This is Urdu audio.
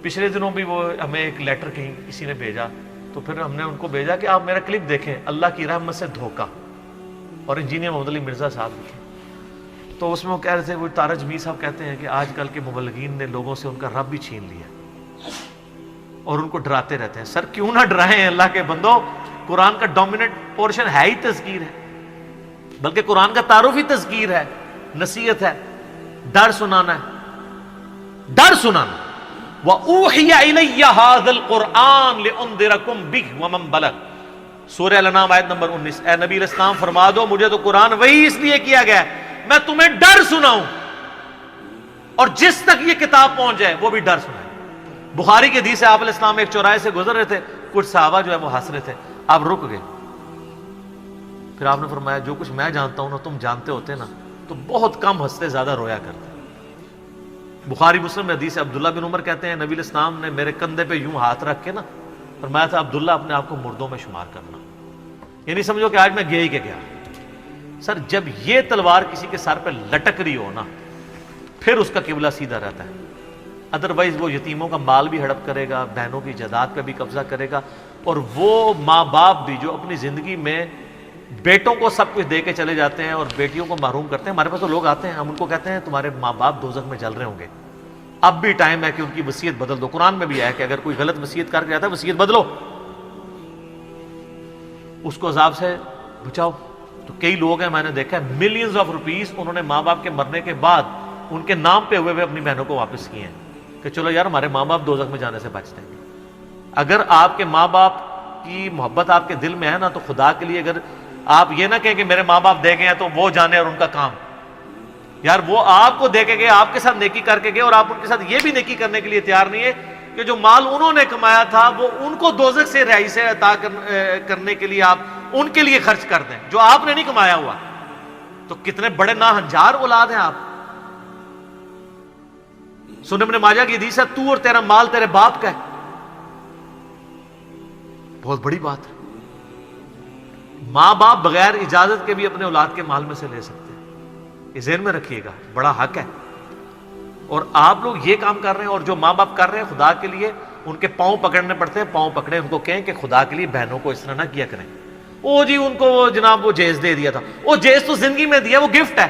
پچھلے دنوں بھی وہ ہمیں ایک لیٹر کہیں کسی نے بھیجا، تو پھر ہم نے ان کو بھیجا کہ آپ میرا کلپ دیکھیں، اللہ کی رحمت سے دھوکہ، اور انجینئر محمد علی مرزا صاحب لکھے۔ تو اس میں وہ کہہ رہے تھے، وہ تارج میر صاحب کہتے ہیں کہ آج کل کے مبلغین نے لوگوں سے ان کا رب بھی چھین لیا اور ان کو ڈراتے رہتے ہیں۔ سر کیوں نہ ڈرائیں اللہ کے بندو، قرآن کا ڈومیننٹ پورشن ہے ہی تذکیر ہے، بلکہ قرآن کا تعارف ہی تذکیر ہے، نصیحت ہے، ڈر سنانا ہے، ڈر سنانا۔ وَأُوحِيَ إِلَيَّ هَذَا الْقُرْآنُ لِأُنذِرَكُمْ بِهِ وَمَنْ بَلَغَ، سورہ الانعام آیت نمبر 19۔ اے نبی علیہ السلام فرما دو، مجھے تو قرآن وہی اس لیے کیا گیا ہے میں تمہیں ڈر سناؤں، اور جس تک یہ کتاب پہنچ جائے وہ بھی ڈر سنائے۔ بخاری کی حدیث ہے، آپ علیہ السلام ایک چوراہے سے گزر رہے تھے، کچھ صحابہ جو ہے وہ ہنس رہے تھے، آپ رک گئے، پھر آپ نے فرمایا جو کچھ میں جانتا ہوں نا تم جانتے ہوتے نا تو بہت کم ہنستے، زیادہ رویا کرتے۔ بخاری مسلم میں حدیث ہے، عبداللہ بن عمر کہتے ہیں نبی علیہ السلام نے میرے کندھے پہ یوں ہاتھ رکھ کے نا فرمایا تھا، عبداللہ اپنے آپ کو مردوں میں شمار کرنا، یعنی سمجھو کہ آج میں گیا ہی کہ گیا۔ سر جب یہ تلوار کسی کے سر پہ لٹک رہی ہو نا پھر اس کا قبلہ سیدھا رہتا ہے، ادروائز وہ یتیموں کا مال بھی ہڑپ کرے گا، بہنوں کی جائیداد پہ بھی قبضہ کرے گا، اور وہ ماں باپ بھی جو اپنی زندگی میں بیٹوں کو سب کچھ دے کے چلے جاتے ہیں اور بیٹیوں کو محروم کرتے ہیں۔ ہمارے پاس تو لوگ آتے ہیں، ہم ان کو کہتے ہیں تمہارے ماں باپ دوزخ میں جل رہے ہوں گے، اب بھی ٹائم ہے کہ ان کی وصیت بدل دو۔ قرآن میں بھی ہے کہ اگر کوئی غلط وصیت کر کے آتا ہے وصیت بدلو، اس کو عذاب سے بچاؤ۔ تو کئی لوگ ہیں، میں نے دیکھا ہے ملینز آف روپیز انہوں نے ماں باپ کے مرنے کے بعد ان کے نام پہ ہوئے اپنی بہنوں کو واپس کیے ہیں کہ چلو یار ہمارے ماں باپ دوزخ میں جانے سے بچتے ہیں۔ اگر آپ کے ماں باپ کی محبت آپ کے دل میں ہے نا تو خدا کے لیے اگر آپ یہ نہ کہیں کہ میرے ماں باپ دے گئے ہیں تو وہ جانے اور ان کا کام، یار وہ آپ کو دے کے گئے، آپ کے ساتھ نیکی کر کے گئے، اور آپ ان کے ساتھ یہ بھی نیکی کرنے کے لیے تیار نہیں ہے کہ جو مال انہوں نے کمایا تھا وہ ان کو دوزخ سے رہائی سے عطا کرنے کے لیے آپ ان کے لیے خرچ کر دیں جو آپ نے نہیں کمایا ہوا۔ تو کتنے بڑے ناہنجار اولاد ہیں آپ۔ سنن ابن ماجہ کی حدیث ہے، تو اور تیرا مال تیرے باپ کا ہے، بہت بڑی بات ہے۔ ماں باپ بغیر اجازت کے بھی اپنے اولاد کے مال میں سے لے سکتے ہیں، یہ ذہن میں رکھیے گا، بڑا حق ہے۔ اور آپ لوگ یہ کام کر رہے ہیں، اور جو ماں باپ کر رہے ہیں خدا کے لیے ان کے پاؤں پکڑنے پڑتے ہیں، پاؤں پکڑے، ان کو کہیں کہ خدا کے لیے بہنوں کو اس طرح نہ کیا کریں۔ او جی ان کو جناب وہ جیز دے دیا تھا، وہ جیز تو زندگی میں دیا، وہ گفٹ ہے،